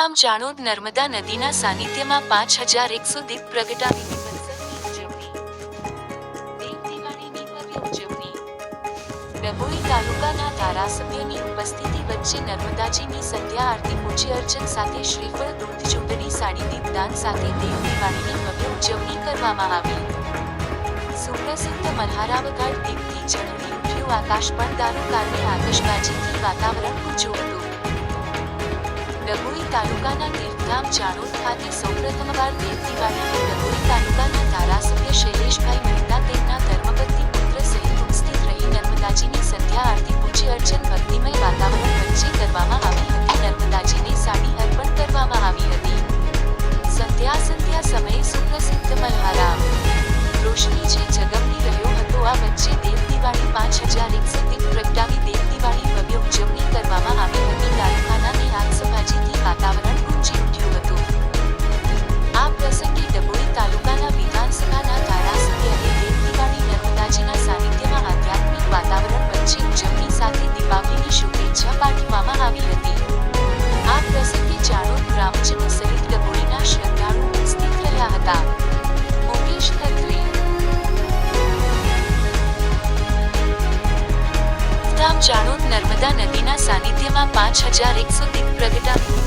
તીર્થધામ ચાણોદ નર્મદા નદીના સાનિધ્યમાં 5100 દીપ પ્રગટાવીની ઉજવણી. ડભોઈ તાલુકાના ધારાસભ્યોની ઉપસ્થિતિ વચ્ચે નર્મદાજીની સંધ્યા આરતી પૂજ્ય અર્ચન સાથે શ્રીફળ દૂધ ચૂંટણી સાડી દીપ દાન સાથે દેવ દિવાળીની ભવ્ય ઉજવણી કરવામાં આવી. સુપ્રસિદ્ધ મલ્હારાવઘાટ દીપથી ઝળહળી ઉઠ્યું આકાશ, પણ દારૂ કારણે આતશબાજીથી વાતાવરણ ગુંજ્યું હતું. ડભોઈ તાલુકાના તીર્થધામ ચાણોદ ખાતે સૌપ્રથમવાર દેવ દિવાળીની ડભોઈ તાલુકાના ધારાસભ્ય શૈલેષભાઈ મહેતા તેમના ધર્મપત્ની પુત્ર સહિત ઉપસ્થિત રહી નર્મદાજીની સંધ્યા આરતી પૂજ્ય અર્ચન ભક્તિમય વાતાવરણ વચ્ચે કરવામાં આવી હતી. નર્મદાજીને સાડી અર્પણ કરવામાં આવી હતી. સંધ્યા સમયે સુપ્રસિદ્ધ મલ્હારાવ રોશની છે ઝગમગી રહ્યો હતો. આ વચ્ચે દેવ દિવાળી 5100 દીપ પ્રગટાવી દેવ દિવાળી ભવ્ય ઉજવણી કરવામાં આવી હતી. કારખાનાને આતશબાજીથી વાતાવરણ ગુંજી ઉઠ્યું હતું. આ પ્રસંગે ડભોઈ તાલુકાના વિધાનસભાના ધારાસભ્ય અને દેવ દિવાળી નર્મદાજીના સાનિધ્યમાં આધ્યાત્મિક વાતાવરણ વચ્ચે ઉજવણી સાથે દીપાવલીની શુભેચ્છા પાઠવવામાં આવી હતી. આ પ્રસંગે ચાણોદ ગ્રામજનો સહિત ડભોઈના શ્રદ્ધાળુઓ ઉપસ્થિત રહ્યા હતા. મુકેશ ખત્રી. તીર્થધામ ચાણોદ નર્મદા નદીના સાનિધ્યમાં 5100 દીપ પ્રગટાવી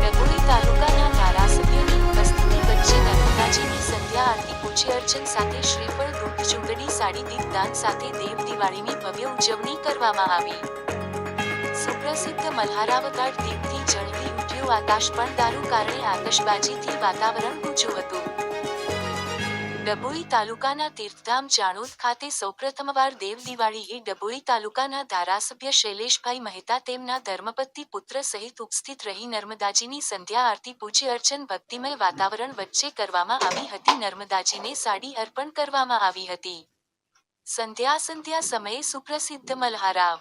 ડભોઈ તાલુકાના ધારાસભ્યોની ઉપસ્થિતિ વચ્ચે નર્મદાજીની સંધ્યા આરતી પૂજ્ય અર્ચન સાથે શ્રીફળ દૂધ ચૂંટણી સાડી દીપ દાન સાથે દેવ દિવાળીની ભવ્ય ઉજવણી કરવામાં આવી. સુપ્રસિદ્ધ મલ્હારાવઘાટ દીપથી ઝળહળી ઉઠ્યું આકાશ, પણ દારૂ કારણે આતશબાજીથી વાતાવરણ ગુંજ્યું હતું. ડભોઈ તાલુકાના તીર્થધામ ચાણોદ ખાતે સૌપ્રથમવાર દેવ દિવાળીએ ડભોઈ તાલુકાના ધારાસભ્ય શૈલેષભાઈ મહેતા તેમના ધર્મપત્ની પુત્ર સહિત ઉપસ્થિત રહી નર્મદાજીની સંધ્યા આરતી પૂજ્ય અર્ચન ભક્તિમય વાતાવરણ વચ્ચે કરવામાં આવી હતી. નર્મદાજીને સાડી અર્પણ કરવામાં આવી હતી. સંધ્યા સમયે સુપ્રસિદ્ધ મલ્હારાવ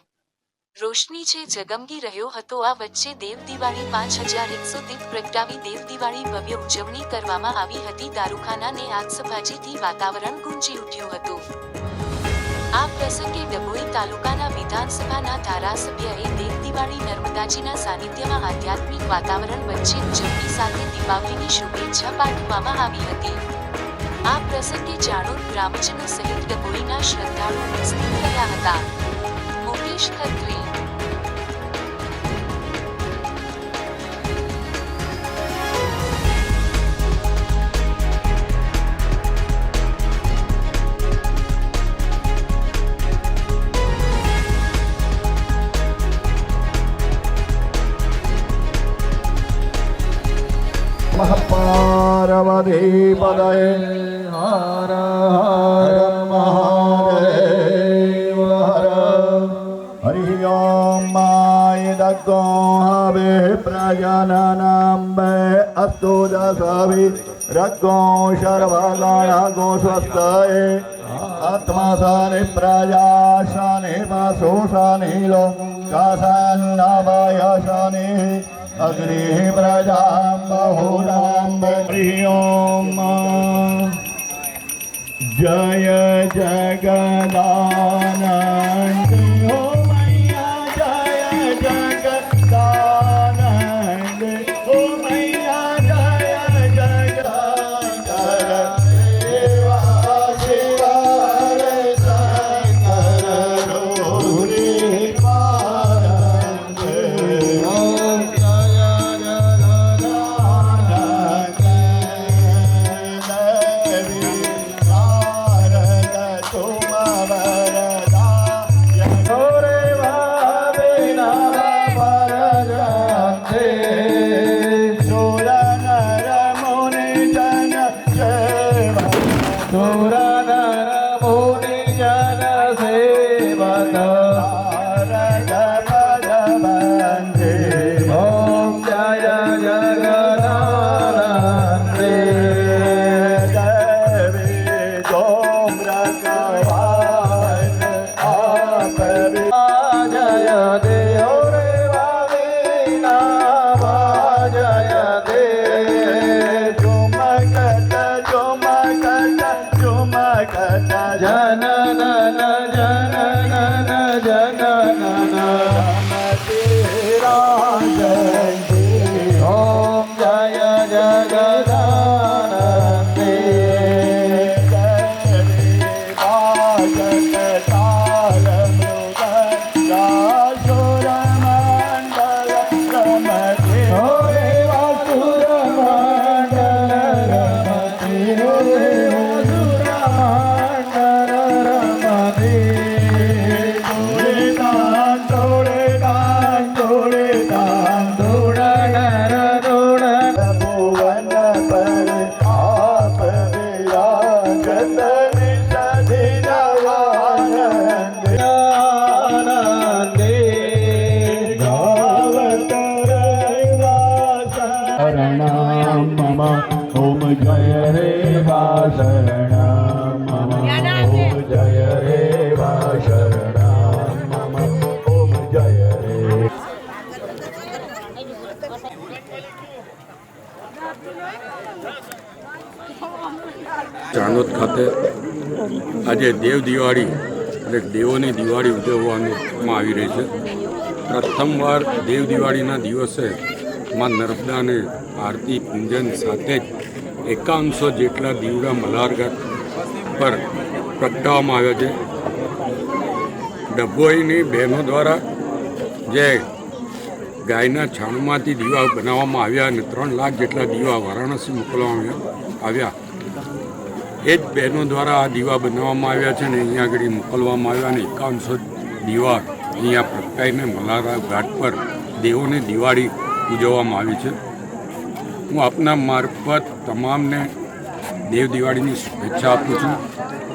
રોશની છે ઝગમગી રહ્યો હતો. આ વચ્ચે દેવ દિવાળી 5100 દીપ પ્રગટાવી દેવ દિવાળી ભવ્ય ઉજવણી કરવામાં આવી હતી. દારૂખાનાને આતશબાજીથી વાતાવરણ ગુંજી ઉઠ્યું હતું. આ પ્રસંગે ડભોઈ તાલુકાના વિધાનસભાના ધારાસભ્યએ દેવ દિવાળી નર્મદાજીના સાનિધ્યમાં આધ્યાત્મિક વાતાવરણ વચ્ચે ઉજવણી સાથે દીપાવલીની શુભેચ્છા પાઠવવામાં આવી હતી. આ પ્રસંગે ચાણોદ ગ્રામજનો સહિત ડભોઈના શ્રદ્ધાળુઓ ઉપસ્થિત રહ્યા હતા. મુકેશ ખત્રી. પાર્વતી પદય હર હર મહાદેવ હર. હરિ ઓમ માય દગો હવે પ્રજનનાંબે અસ્તુ દસવિ રગો સર્વગણ ગો સ્વસ્તયે આત્મા સાનિ પ્રજા શાનિ વસુ શાનિ લોકાસન્નવય શાનિ અગ્નિ પ્રજામ બહુરામ. હરિ ઓમ જય જગદાનંદ. ઓ મૈયા જય જગદાનંદ. ઓ મૈયા જય જગદાનંદ. દેવા શિવા રે શંકર ગૌરી પારંગ. ઓમ જન ચાણોદ ખાતે આજે દેવ દિવાળી એટલે દેવોની દિવાળી ઉજવવામાં આવી રહી છે. પ્રથમવાર દેવ દિવાળીના દિવસે માં નર્મદાને આરતી પૂજન સાથે જ 5100 જેટલા દીવડા મલ્હારઘાટ પર પ્રગટાવવામાં આવ્યા છે. ડભોઈની બહેનો દ્વારા જે ગાયના છાણમાંથી દીવા બનાવવામાં આવ્યા અને 3 લાખ જેટલા દીવા વારાણસી મોકલવામાં આવ્યા. એ જ બહેનો દ્વારા આ દીવા બનાવવામાં આવ્યા છે અને અહીંયા આગળ મોકલવામાં આવ્યા અને 5100 દીવા અહીંયા પ્રગટાઈને મલ્હાર ઘાટ પર દેવોની દિવાળી ઉજવવામાં આવી છે. હું આપના મારફત તમામને દેવ દિવાળીની શુભેચ્છા આપું છું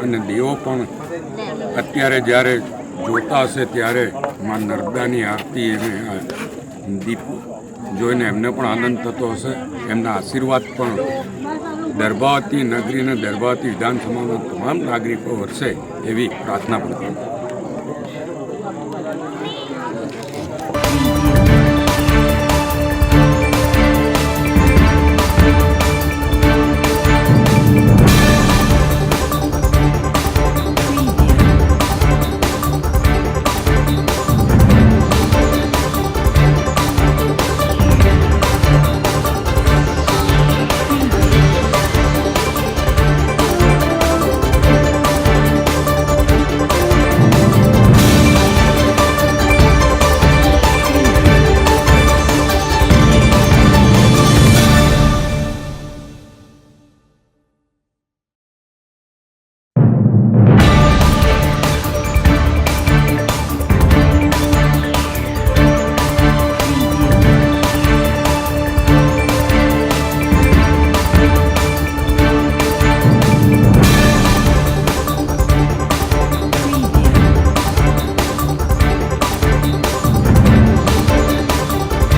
અને દેવો પણ અત્યારે જ્યારે જોતા હશે ત્યારે માં નર્મદાની આરતી અને દીપ જોઈને એમને પણ આનંદ થતો હશે. એમના આશીર્વાદ પણ દર્ભાવતી નગરી અને દર્ભાવતી વિધાનસભાના તમામ નાગરિકો વરસે એવી પ્રાર્થના પણ કરું.